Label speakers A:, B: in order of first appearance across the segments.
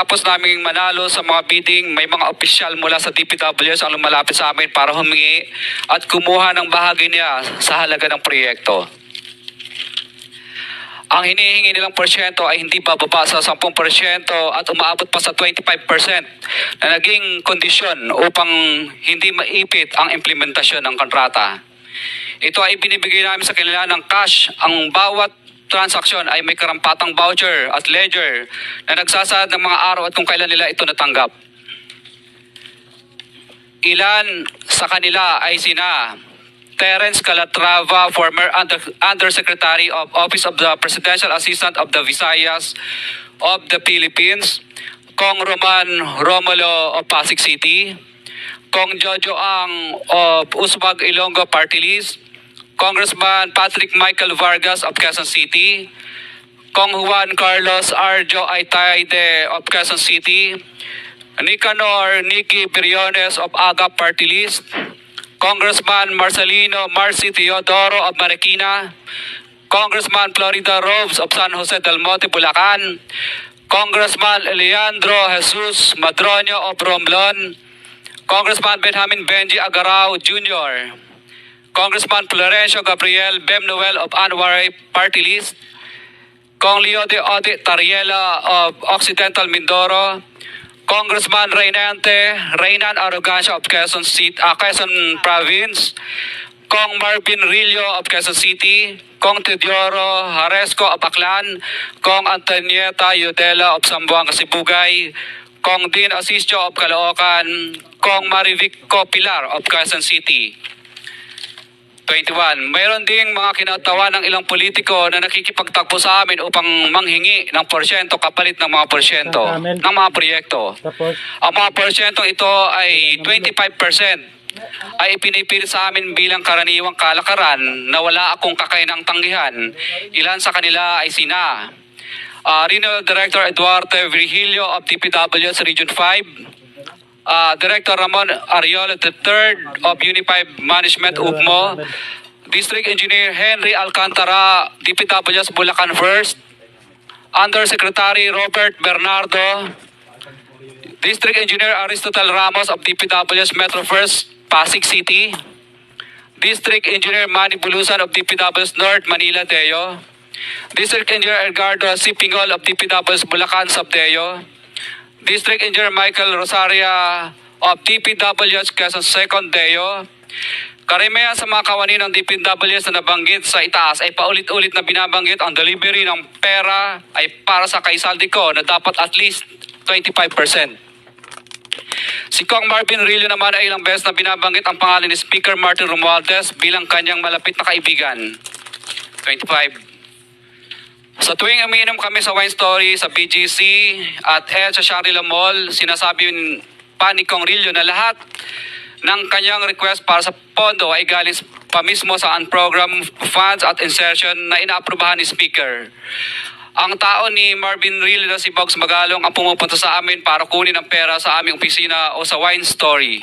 A: Pagkatapos naming manalo sa mga bidding, may mga opisyal mula sa DPWs ang lumalapit sa amin para humingi at kumuha ng bahagi niya sa halaga ng proyekto. Ang hinihingi nilang porsyento ay hindi bababa sa 10% at umaabot pa sa 25% na naging kondisyon upang hindi maipit ang implementasyon ng kontrata. Ito ay binibigay namin sa kanila ng cash. Ang bawat transaksyon ay may karampatang voucher at ledger na nagsasaad ng mga araw at kung kailan nila ito natanggap. Ilan sa kanila ay sina Terence Calatrava, former Undersecretary of Office of the Presidential Assistant of the Visayas of the Philippines, Kong Roman Romulo of Pasig City, Kong Jojo Ang of Usmag Ilonggo Party List, Congressman Patrick Michael Vargas of Quezon City, Kong Juan Carlos Arjo Aitaide of Quezon City, Nicanor Nicky Briones of AGA Party List, Congressman Marcelino Marcy Teodoro of Marikina, Congressman Florida Robes of San Jose del Monte, Bulacan, Congressman Leandro Jesus Madroño of Romblon, Congressman Benjamin Benji Agarao Jr., Congressman Florencio Gabriel Bem Noel of Anwaray Party List, Kong Leo de Ode Tariela of Occidental Mindoro, Congressman Reynan Arrogancia of Quezon Province, Kong Marvin Rillo of Quezon City, Kong Teodoro Haresco of Aklan, Kong Antonieta Yudela of Zamboanga Sibugay, Kong Dean Asisio of Caloocan, Kong Marivico Pilar of Quezon City. 21. Mayroon ding mga kinatawa ng ilang politiko na nakikipagtakbo sa amin upang manghingi ng porsyento kapalit ng mga porsyento ng mga proyekto. Ang mga porsyento ito ay 25% ay ipinipilit sa amin bilang karaniwang kalakaran na wala akong kakainang tanggihan. Ilan sa kanila ay sina Regional Director Eduardo Virgilio of DPW's Region 5, Director Ramon Ariola III of Unified Management UGMO, District Engineer Henry Alcantara, DPW's Bulacan First, Undersecretary Robert Bernardo, District Engineer Aristotle Ramos of DPW's Metro First, Pasig City, District Engineer Manny Bulusan of DPW's North Manila Deo, District Engineer Edgardo C. Pingol of DPW's Bulacan Subdeo, District Engineer Michael Rosaria of DPW's Quezon Second Deo. Karamihan sa mga kawani ng DPWs na nabanggit sa itaas ay paulit-ulit na binabanggit ang delivery ng pera ay para sa kay Saldico na dapat at least 25%. Si Kong Marvin Rillo naman ay ilang beses na binabanggit ang pangalan ni Speaker Martin Romualdez bilang kanyang malapit na kaibigan. 25. Sa tuwing umiinom kami sa Wine Story, sa BGC at sa Shangri-La Mall, sinasabi pa ni Kong Rillo na lahat ng kanyang request para sa pondo ay galing pa mismo sa unprogrammed funds at insertion na inaaprubahan ni Speaker. Ang tao ni Marvin Rillo na si Bogs Magalong ang pumupunta sa amin para kunin ang pera sa aming opisina o sa Wine Story.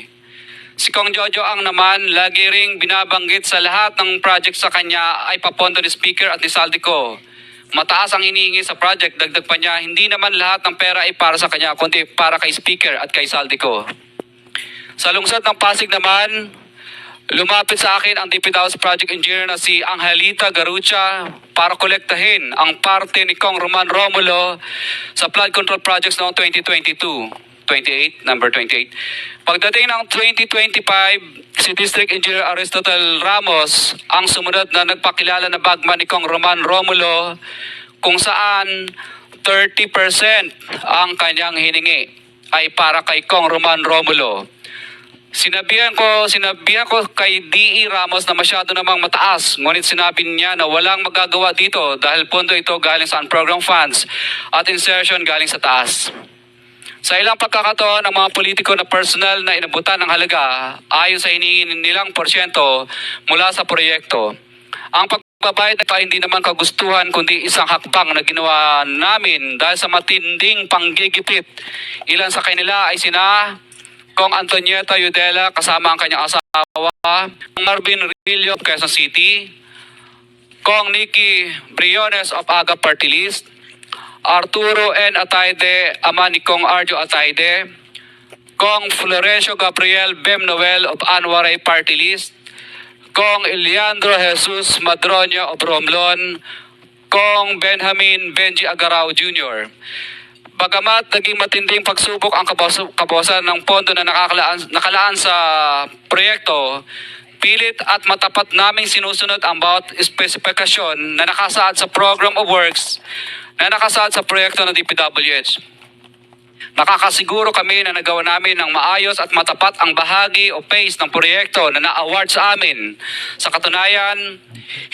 A: Si Kong Jojo Ang naman, lagi ring binabanggit sa lahat ng project sa kanya ay papondo ni Speaker at ni Saldico. Mataas ang hinihingi sa project, dagdag pa niya, hindi naman lahat ng pera ay para sa kanya, kundi para kay Speaker at kay Saldico. Sa lungsod ng Pasig naman, lumapit sa akin ang DPW's project engineer na si Angelita Garucha para kolektahin ang parte ni Kong Roman Romulo sa flood control projects noong number 28. Pagdating ng 2025, si District Engineer Aristotle Ramos ang sumunod na nagpakilala na bagman ni Kong Roman Romulo kung saan 30% ang kanyang hiningi ay para kay Kong Roman Romulo. Sinabihan ko kay D.E. Ramos na masyado namang mataas, ngunit sinabi niya na walang magagawa dito dahil pondo ito galing sa unprogrammed funds at insertion galing sa taas. Sa ilang pagkakataon, ang mga politiko na personal na inabutan ng halaga ayon sa hinihingi nilang porsyento mula sa proyekto. Ang pagbabayad ay hindi naman kagustuhan kundi isang hakbang na ginawa namin dahil sa matinding panggigipit. Ilan sa kanila ay sina Kong Antonieta Yudela kasama ang kanyang asawa, Kong Marvin Rillo of Quezon City, Kong Nicky Briones of AGA Party List, Arturo N. Ataide, ama ni Kong Arjo Ataide, Kong Florencio Gabriel Bem Noel of Anwaray Party List, Kong Eliandro Jesus Madroño of Romblon, Kong Benjamin Benji Agarao Jr. Bagamat naging matinding pagsubok ang kabawasan ng pondo na nakalaan sa proyekto, pilit at matapat naming sinusunod ang bawat espesipikasyon na nakasaad sa Program of Works na nakasaad sa proyekto ng DPWH. Nakakasiguro kami na nagawa namin ng maayos at matapat ang bahagi o phase ng proyekto na na-award sa amin. Sa katunayan,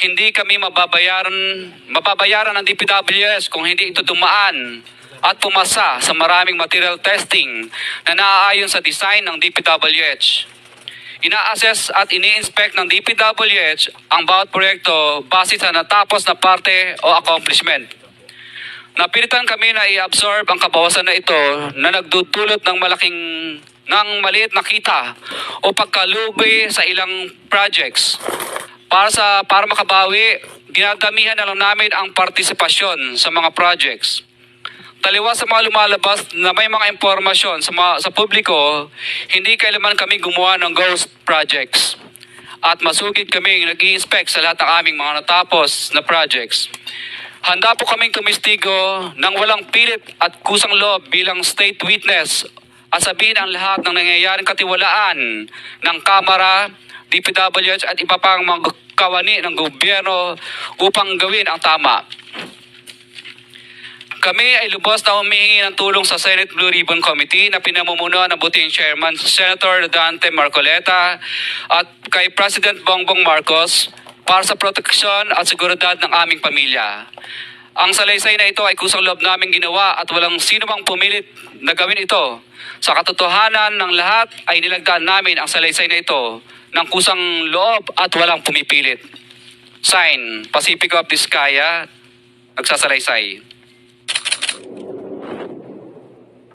A: hindi kami mababayaran ng DPWH kung hindi ito dumaan at pumasa sa maraming material testing na naaayon sa design ng DPWH. Ina-assess at ini-inspect ng DPWH ang bawat proyekto base sa natapos na parte o accomplishment. Napilitan kami na i-absorb ang kabawasan na ito na nagdudulot ng maliit na kita o pagkalugi sa ilang projects. Para makabawi, ginagamihan na lang namin ang partisipasyon sa mga projects. Taliwas sa mga lumalabas na may mga impormasyon sa publiko, hindi kailanman kami gumawa ng ghost projects. At masugid kami nag-i-inspect sa lahat ng aming mga natapos na projects. Handa po kaming tumistigo ng walang pilit at kusang loob bilang state witness at sabihin ang lahat ng nangyayaring katiwalaan ng Kamara, DPWH at iba pang mga kawani ng gobyerno upang gawin ang tama. Kami ay lubos na humihingi ng tulong sa Senate Blue Ribbon Committee na pinamumunuan ng buting Chairman Senator Dante Marcoleta at kay President Bongbong Marcos para sa proteksyon at seguridad ng aming pamilya. Ang salaysay na ito ay kusang loob naming ginawa at walang sino mang pumilit na gawin ito. Sa katotohanan ng lahat ay nilagdaan namin ang salaysay na ito ng kusang loob at walang pumipilit. Sign, Pacifico of Vizcaya, nagsasalaysay.